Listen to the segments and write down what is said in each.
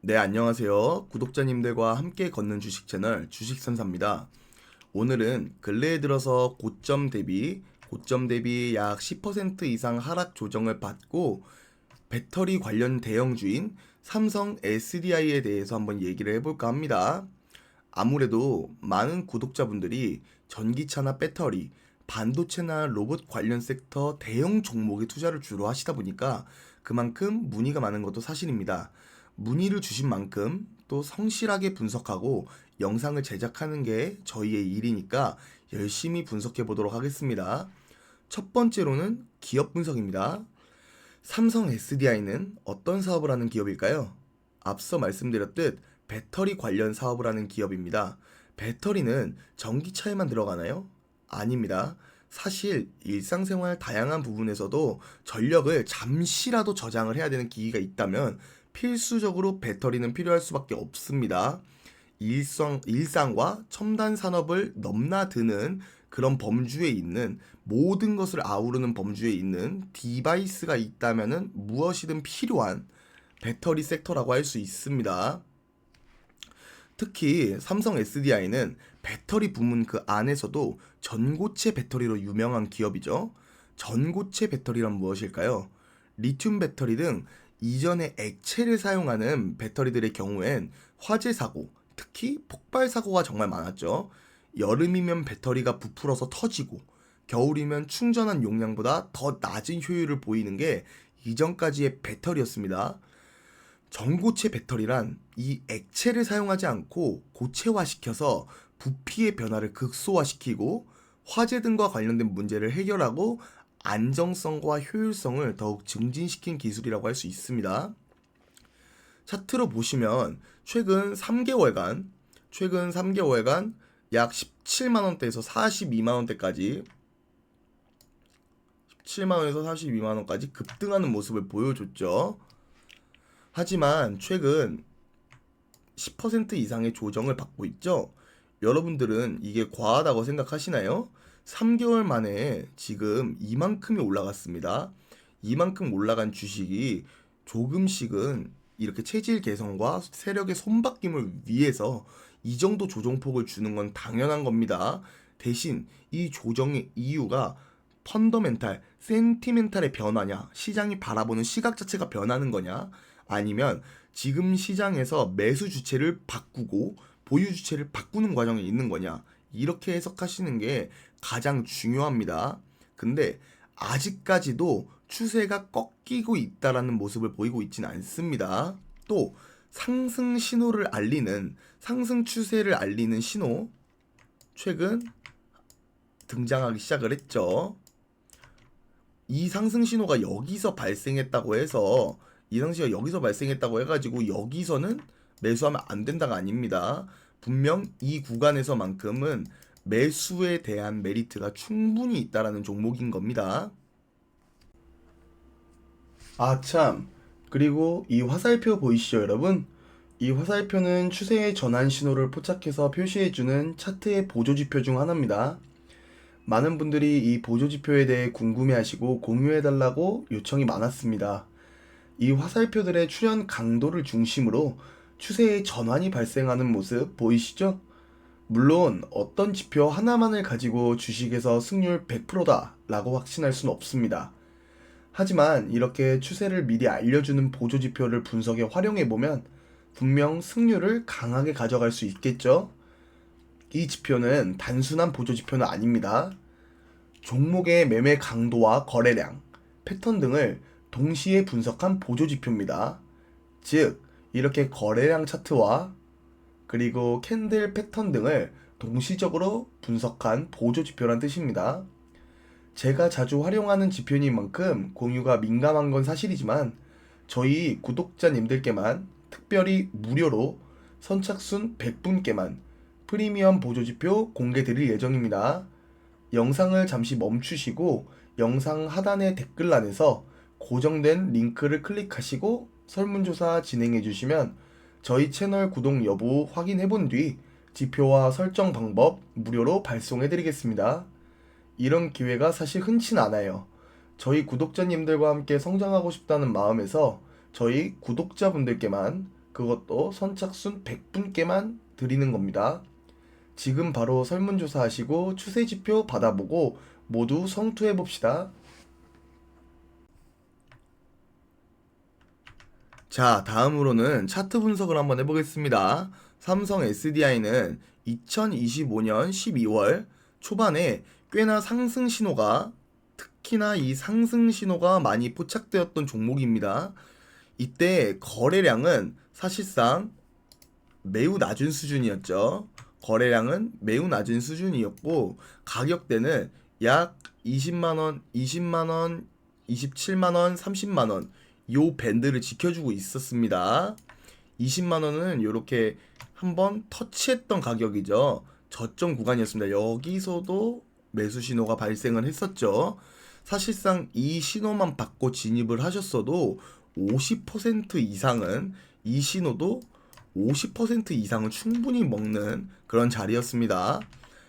네, 안녕하세요. 구독자님들과 함께 걷는 주식 채널 주식선사입니다. 오늘은 근래에 들어서 고점 대비 약 10% 이상 하락 조정을 받고 배터리 관련 대형주인 삼성 SDI에 대해서 한번 얘기를 해볼까 합니다. 아무래도 많은 구독자분들이 전기차나 배터리, 반도체나 로봇 관련 섹터 대형 종목에 투자를 주로 하시다 보니까 그만큼 문의가 많은 것도 사실입니다. 문의를 주신 만큼 또 성실하게 분석하고 영상을 제작하는 게 저희의 일이니까 열심히 분석해 보도록 하겠습니다. 첫 번째로는 기업 분석입니다. 삼성 SDI는 어떤 사업을 하는 기업일까요? 앞서 말씀드렸듯 배터리 관련 사업을 하는 기업입니다. 배터리는 전기차에만 들어가나요? 아닙니다. 사실 일상생활 다양한 부분에서도 전력을 잠시라도 저장을 해야 되는 기기가 있다면 필수적으로 배터리는 필요할 수밖에 없습니다. 일상과 첨단 산업을 넘나드는 그런 범주에 있는 모든 것을 아우르는 범주에 있는 디바이스가 있다면은 무엇이든 필요한 배터리 섹터라고 할 수 있습니다. 특히 삼성 SDI는 배터리 부문 그 안에서도 전고체 배터리로 유명한 기업이죠. 전고체 배터리란 무엇일까요? 리튬 배터리 등 이전의 액체를 사용하는 배터리들의 경우엔 화재 사고, 특히 폭발 사고가 정말 많았죠. 여름이면 배터리가 부풀어서 터지고, 겨울이면 충전한 용량보다 더 낮은 효율을 보이는 게 이전까지의 배터리였습니다. 전고체 배터리란 이 액체를 사용하지 않고 고체화시켜서 부피의 변화를 극소화시키고 화재 등과 관련된 문제를 해결하고 안정성과 효율성을 더욱 증진시킨 기술이라고 할 수 있습니다. 차트로 보시면 최근 3개월간 약 17만 원대에서 42만 원대까지 17만 원에서 42만 원까지 급등하는 모습을 보여줬죠. 하지만 최근 10% 이상의 조정을 받고 있죠. 여러분들은 이게 과하다고 생각하시나요? 3개월 만에 지금 이만큼이 올라갔습니다. 이만큼 올라간 주식이 조금씩은 이렇게 체질 개선과 세력의 손바뀜을 위해서 이 정도 조정폭을 주는 건 당연한 겁니다. 대신 이 조정의 이유가 펀더멘탈, 센티멘탈의 변화냐, 시장이 바라보는 시각 자체가 변하는 거냐, 아니면 지금 시장에서 매수 주체를 바꾸고 보유 주체를 바꾸는 과정에 있는 거냐, 이렇게 해석하시는 게 가장 중요합니다. 근데 아직까지도 추세가 꺾이고 있다라는 모습을 보이고 있지는 않습니다. 또 상승 추세를 알리는 신호 최근 등장하기 시작을 했죠. 이 상승 신호가 여기서 발생했다고 해서 이 상승 신호가 여기서 발생했다고 해가지고 여기서는 매수하면 안 된다가 아닙니다. 분명 이 구간에서만큼은 매수에 대한 메리트가 충분히 있다라는 종목인 겁니다. 아, 참. 그리고 이 화살표 보이시죠, 여러분? 이 화살표는 추세의 전환 신호를 포착해서 표시해주는 차트의 보조지표 중 하나입니다. 많은 분들이 이 보조지표에 대해 궁금해하시고 공유해달라고 요청이 많았습니다. 이 화살표들의 출현 강도를 중심으로 추세의 전환이 발생하는 모습 보이시죠? 물론 어떤 지표 하나만을 가지고 주식에서 승률 100%다 라고 확신할 수는 없습니다. 하지만 이렇게 추세를 미리 알려주는 보조지표를 분석에 활용해보면 분명 승률을 강하게 가져갈 수 있겠죠? 이 지표는 단순한 보조지표는 아닙니다. 종목의 매매 강도와 거래량, 패턴 등을 동시에 분석한 보조지표입니다. 즉, 이렇게 거래량 차트와 그리고 캔들 패턴 등을 동시적으로 분석한 보조지표란 뜻입니다. 제가 자주 활용하는 지표인 만큼 공유가 민감한 건 사실이지만 저희 구독자님들께만 특별히 무료로 선착순 100분께만 프리미엄 보조지표 공개 드릴 예정입니다. 영상을 잠시 멈추시고 영상 하단의 댓글란에서 고정된 링크를 클릭하시고 설문조사 진행해 주시면 저희 채널 구독 여부 확인해 본 뒤 지표와 설정 방법 무료로 발송해 드리겠습니다. 이런 기회가 사실 흔치 않아요. 저희 구독자님들과 함께 성장하고 싶다는 마음에서 저희 구독자분들께만 그것도 선착순 100분께만 드리는 겁니다. 지금 바로 설문조사 하시고 추세지표 받아보고 모두 성투해봅시다. 자, 다음으로는 차트 분석을 한번 해보겠습니다. 삼성 SDI는 2025년 12월 초반에 꽤나 상승 신호가, 특히나 이 상승 신호가 많이 포착되었던 종목입니다. 이때 거래량은 사실상 매우 낮은 수준이었죠. 거래량은 매우 낮은 수준이었고, 가격대는 약 20만원, 20만원, 27만원, 30만원 요 밴드를 지켜주고 있었습니다. 20만원은 이렇게 한번 터치했던 가격이죠. 저점 구간이었습니다. 여기서도 매수 신호가 발생을 했었죠. 사실상 이 신호만 받고 진입을 하셨어도 50% 이상은, 이 신호도 50% 이상은 충분히 먹는 그런 자리였습니다.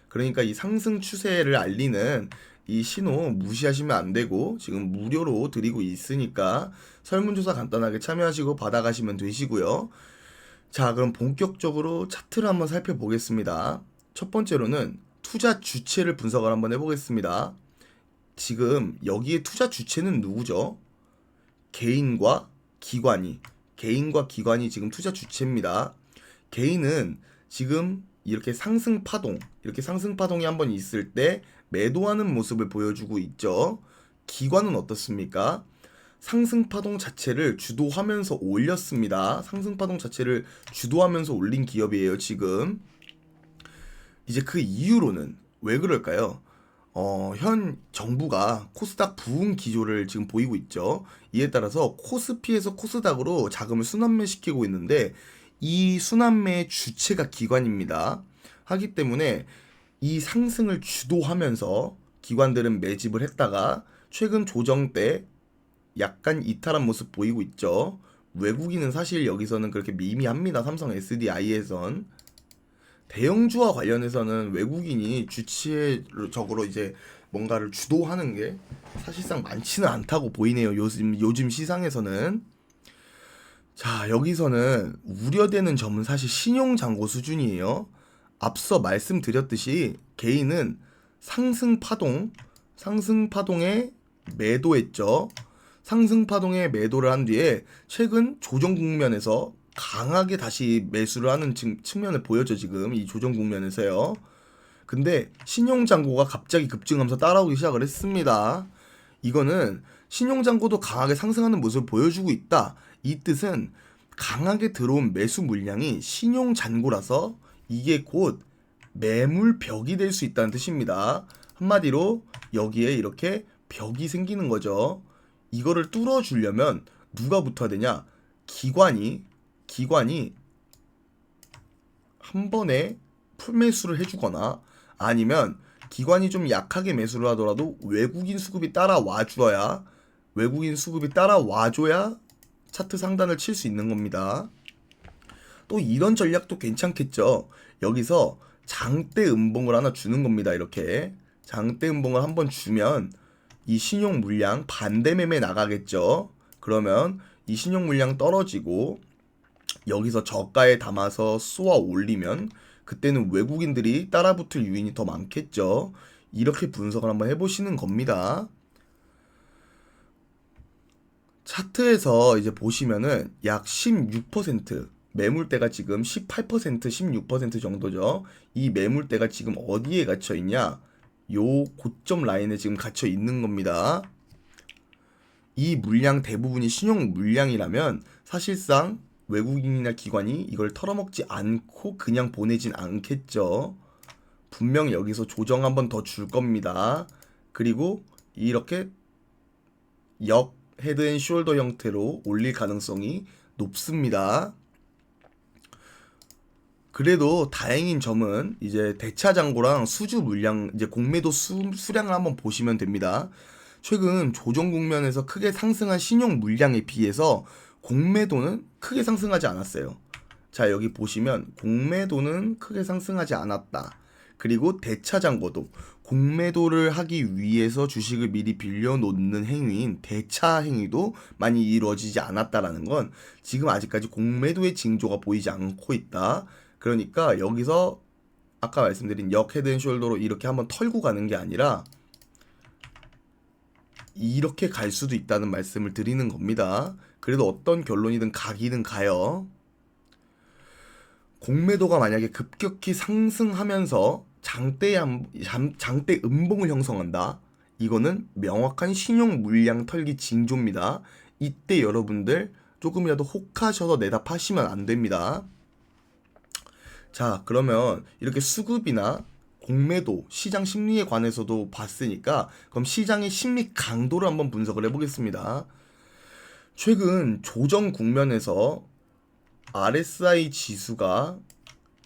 그러니까 이 상승 추세를 알리는 이 신호 무시하시면 안 되고, 지금 무료로 드리고 있으니까 설문조사 간단하게 참여하시고 받아가시면 되시고요. 자, 그럼 본격적으로 차트를 한번 살펴보겠습니다. 첫 번째로는 투자 주체를 분석을 한번 해보겠습니다. 지금 여기에 투자 주체는 누구죠? 개인과 기관이 지금 투자 주체입니다. 개인은 지금 이렇게 상승 파동이 한번 있을 때 매도하는 모습을 보여주고 있죠. 기관은 어떻습니까? 상승 파동 자체를 주도하면서 올렸습니다. 상승 파동 자체를 주도하면서 올린 기업이에요, 지금. 이제 그 이유로는 왜 그럴까요? 현 정부가 코스닥 부흥 기조를 지금 보이고 있죠. 이에 따라서 코스피에서 코스닥으로 자금을 순환매시키고 있는데, 이 순환매의 주체가 기관입니다. 하기 때문에 이 상승을 주도하면서 기관들은 매집을 했다가 최근 조정 때 약간 이탈한 모습 보이고 있죠. 외국인은 사실 여기서는 그렇게 미미합니다. 삼성 SDI에선. 대형주와 관련해서는 외국인이 주체적으로 이제 뭔가를 주도하는 게 사실상 많지는 않다고 보이네요. 요즘 시장에서는. 자, 여기서는 우려되는 점은 사실 신용잔고 수준이에요. 앞서 말씀드렸듯이 개인은 상승 파동에 매도했죠. 상승 파동에 매도를 한 뒤에 최근 조정 국면에서 강하게 다시 매수를 하는 측면을 보여줘, 지금 이 조정 국면에서요. 근데 신용잔고가 갑자기 급증하면서 따라오기 시작을 했습니다. 이거는 신용잔고도 강하게 상승하는 모습을 보여주고 있다. 이 뜻은 강하게 들어온 매수 물량이 신용잔고라서 이게 곧 매물벽이 될 수 있다는 뜻입니다. 한마디로 여기에 이렇게 벽이 생기는 거죠. 이거를 뚫어주려면 누가 붙어야 되냐? 기관이 한 번에 풀매수를 해주거나, 아니면 기관이 좀 약하게 매수를 하더라도 외국인 수급이 따라와줘야 차트 상단을 칠 수 있는 겁니다. 또 이런 전략도 괜찮겠죠. 여기서 장대 음봉을 하나 주는 겁니다. 이렇게 장대 음봉을 한번 주면 이 신용 물량 반대 매매 나가겠죠. 그러면 이 신용 물량 떨어지고 여기서 저가에 담아서 쏘아 올리면 그때는 외국인들이 따라붙을 요인이 더 많겠죠. 이렇게 분석을 한번 해보시는 겁니다. 차트에서 이제 보시면은 약 16%, 매물대가 지금 18%, 16% 정도죠. 이 매물대가 지금 어디에 갇혀 있냐? 요 고점 라인에 지금 갇혀 있는 겁니다. 이 물량 대부분이 신용 물량이라면 사실상 외국인이나 기관이 이걸 털어먹지 않고 그냥 보내진 않겠죠. 분명 여기서 조정 한번 더 줄 겁니다. 그리고 이렇게 역 헤드앤숄더 형태로 올릴 가능성이 높습니다. 그래도 다행인 점은 이제 대차장고랑 수주 물량, 이제 공매도 수량을 한번 보시면 됩니다. 최근 조정 국면에서 크게 상승한 신용 물량에 비해서 공매도는 크게 상승하지 않았어요. 자, 여기 보시면 공매도는 크게 상승하지 않았다. 그리고 대차장고도 공매도를 하기 위해서 주식을 미리 빌려놓는 행위인 대차 행위도 많이 이루어지지 않았다라는 건 지금 아직까지 공매도의 징조가 보이지 않고 있다. 그러니까 여기서 아까 말씀드린 역 헤드 앤 숄더로 이렇게 한번 털고 가는 게 아니라 이렇게 갈 수도 있다는 말씀을 드리는 겁니다. 그래도 어떤 결론이든 가기는 가요. 공매도가 만약에 급격히 상승하면서 장대 음봉을 형성한다. 이거는 명확한 신용 물량 털기 징조입니다. 이때 여러분들 조금이라도 혹하셔서 내다파시면 안 됩니다. 자, 그러면 이렇게 수급이나 공매도, 시장 심리에 관해서도 봤으니까 그럼 시장의 심리 강도를 한번 분석을 해보겠습니다. 최근 조정 국면에서 RSI 지수가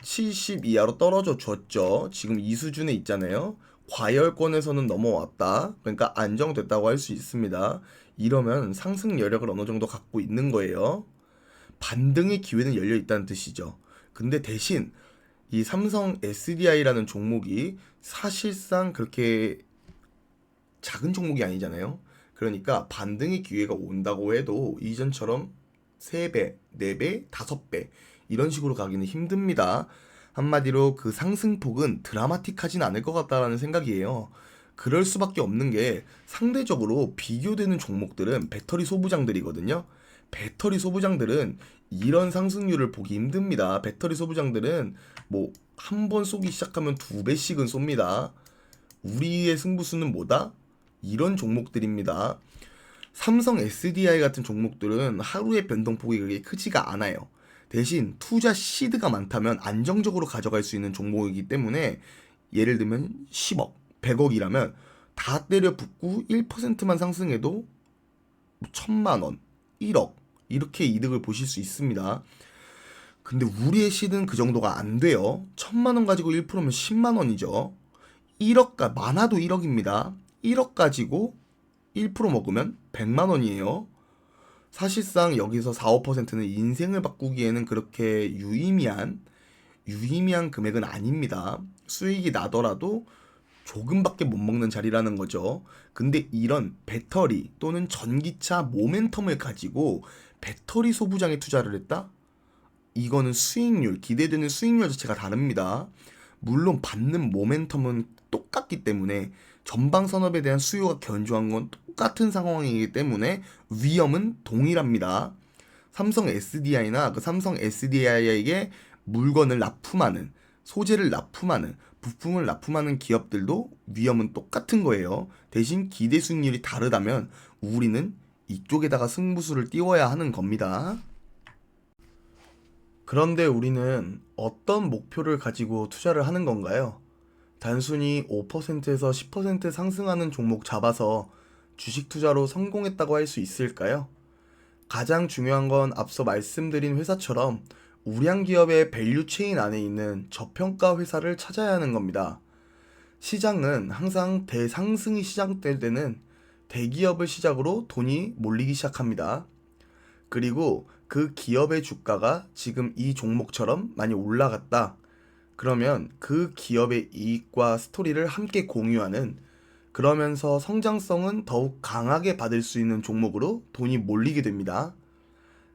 70 이하로 떨어져 줬죠. 지금 이 수준에 있잖아요. 과열권에서는 넘어왔다. 그러니까 안정됐다고 할 수 있습니다. 이러면 상승 여력을 어느 정도 갖고 있는 거예요. 반등의 기회는 열려 있다는 뜻이죠. 근데 대신 이 삼성 SDI라는 종목이 사실상 그렇게 작은 종목이 아니잖아요. 그러니까 반등의 기회가 온다고 해도 이전처럼 3배, 4배, 5배 이런 식으로 가기는 힘듭니다. 한마디로 그 상승폭은 드라마틱하진 않을 것 같다라는 생각이에요. 그럴 수밖에 없는 게 상대적으로 비교되는 종목들은 배터리 소부장들이거든요. 배터리 소부장들은 이런 상승률을 보기 힘듭니다. 배터리 소부장들은 뭐 한 번 쏘기 시작하면 2배씩은 쏩니다. 우리의 승부수는 뭐다? 이런 종목들입니다. 삼성 SDI 같은 종목들은 하루의 변동폭이 그렇게 크지가 않아요. 대신 투자 시드가 많다면 안정적으로 가져갈 수 있는 종목이기 때문에 예를 들면 10억, 100억이라면 다 때려 붓고 1%만 상승해도 1000만 원, 1억 이렇게 이득을 보실 수 있습니다. 근데 우리의 시드는 그 정도가 안 돼요. 1000만 원 가지고 1%면 10만 원이죠. 1억가 많아도 1억입니다. 1억 가지고 1% 먹으면 100만 원이에요. 사실상 여기서 4, 5%는 인생을 바꾸기에는 그렇게 유의미한 금액은 아닙니다. 수익이 나더라도 조금밖에 못 먹는 자리라는 거죠. 근데 이런 배터리 또는 전기차 모멘텀을 가지고 배터리 소부장에 투자를 했다? 이거는 수익률, 기대되는 수익률 자체가 다릅니다. 물론 받는 모멘텀은 똑같기 때문에 전방 산업에 대한 수요가 견조한 건 똑같은 상황이기 때문에 위험은 동일합니다. 삼성 SDI나 그 삼성 SDI에게 물건을 납품하는, 소재를 납품하는, 부품을 납품하는 기업들도 위험은 똑같은 거예요. 대신 기대 수익률이 다르다면 우리는 이쪽에다가 승부수를 띄워야 하는 겁니다. 그런데 우리는 어떤 목표를 가지고 투자를 하는 건가요? 단순히 5%에서 10% 상승하는 종목 잡아서 주식 투자로 성공했다고 할 수 있을까요? 가장 중요한 건 앞서 말씀드린 회사처럼 우량 기업의 밸류 체인 안에 있는 저평가 회사를 찾아야 하는 겁니다. 시장은 항상 대상승이 시작될 때는 대기업을 시작으로 돈이 몰리기 시작합니다. 그리고 그 기업의 주가가 지금 이 종목처럼 많이 올라갔다. 그러면 그 기업의 이익과 스토리를 함께 공유하는, 그러면서 성장성은 더욱 강하게 받을 수 있는 종목으로 돈이 몰리게 됩니다.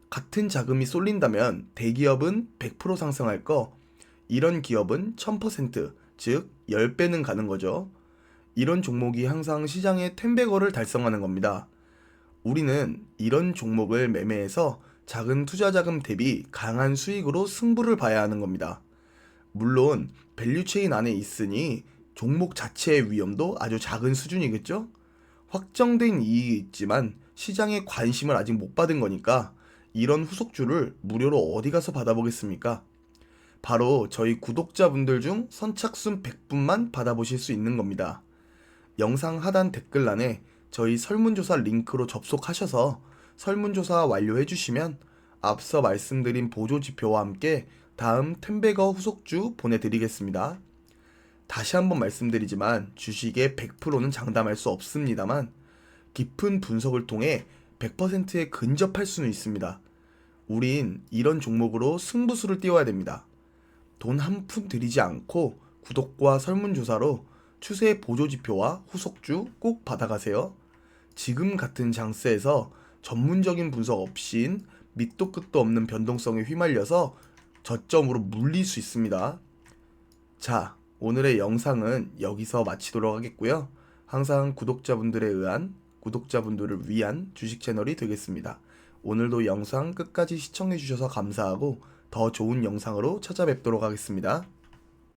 같은 자금이 쏠린다면 대기업은 100% 상승할 거, 이런 기업은 1000%, 즉 10배는 가는 거죠. 이런 종목이 항상 시장의 10배거를 달성하는 겁니다. 우리는 이런 종목을 매매해서 작은 투자 자금 대비 강한 수익으로 승부를 봐야 하는 겁니다. 물론 밸류체인 안에 있으니 종목 자체의 위험도 아주 작은 수준이겠죠? 확정된 이익이 있지만 시장의 관심을 아직 못 받은 거니까 이런 후속주를 무료로 어디 가서 받아보겠습니까? 바로 저희 구독자분들 중 선착순 100분만 받아보실 수 있는 겁니다. 영상 하단 댓글란에 저희 설문조사 링크로 접속하셔서 설문조사 완료해주시면 앞서 말씀드린 보조지표와 함께 다음 텐베거 후속주 보내드리겠습니다. 다시 한번 말씀드리지만 주식의 100%는 장담할 수 없습니다만 깊은 분석을 통해 100%에 근접할 수는 있습니다. 우린 이런 종목으로 승부수를 띄워야 됩니다. 돈 한 푼 들이지 않고 구독과 설문조사로 추세 보조지표와 후속주 꼭 받아가세요. 지금 같은 장세에서 전문적인 분석 없인 밑도 끝도 없는 변동성에 휘말려서 저점으로 물릴 수 있습니다. 자, 오늘의 영상은 여기서 마치도록 하겠고요. 항상 구독자분들을 위한 주식 채널이 되겠습니다. 오늘도 영상 끝까지 시청해주셔서 감사하고 더 좋은 영상으로 찾아뵙도록 하겠습니다.